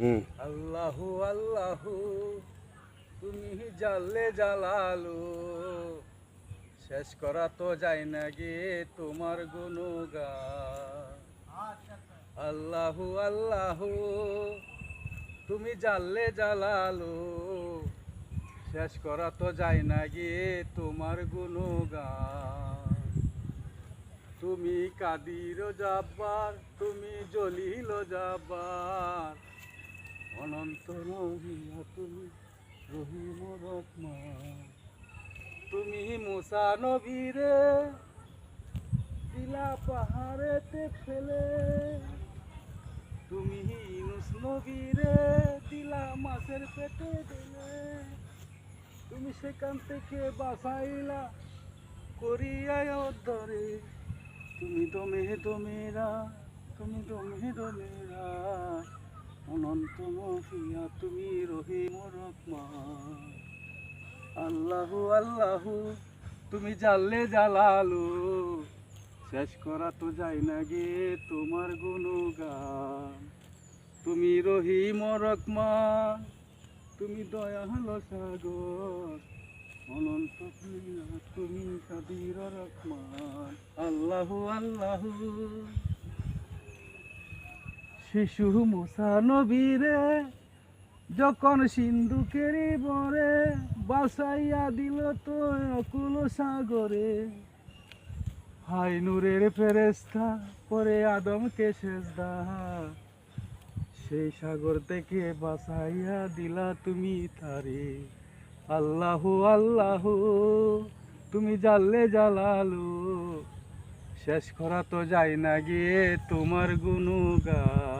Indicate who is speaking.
Speaker 1: আল্লাহু আল্লাহু তুমি জাল্লে জালালু, শেষ করা তো যায় না গে তোমার গুণগান। আল্লাহু আল্লাহু তুমি জাল্লে জালালু, শেষ করা তো যায় না গে তোমার গুণগান। তুমি কাদির জাব্বার, তুমি জলিল জাব্বার, অনন্ত রহিয়া তুমি রহিম রহমান। তুমি মুসা নবীরে দিলা পাহাড়েতে ফেলে, তুমি ইউনুস নবীরে দিলা মাছের পেটে দিলে, তুমি সেখান থেকে বাঁচাইলা করিয়ায় ধরে। তুমি দমে দমেরা, তুমি দমে দমেরা, অনন্ত মহিয়া তুমি রহিম রহমান। আল্লাহু আল্লাহু তুমি জাল্লে জালালু, শেষ করা তো যায় না গে তোমার গুণগান। তুমি রহিম রহমান, তুমি দয়াল সাগর, অনন্ত প্রিয় তুমি কাদির রহমান। আল্লাহু আল্লাহু শিশু মুসা নবীরে যখন সিন্ধুকেরই বরে বাসাইয়া দিল তো অকুল সাগরে। হাই নূরের ফেরেশতা পরে আদমকে সেজদা, সেই সাগর থেকে বাসাইয়া দিলা তুমি তারে। আল্লাহু আল্লাহু তুমি জাল্লে জালালু, শেষ করা তো যায় না গিয়ে তোমার গুণগান।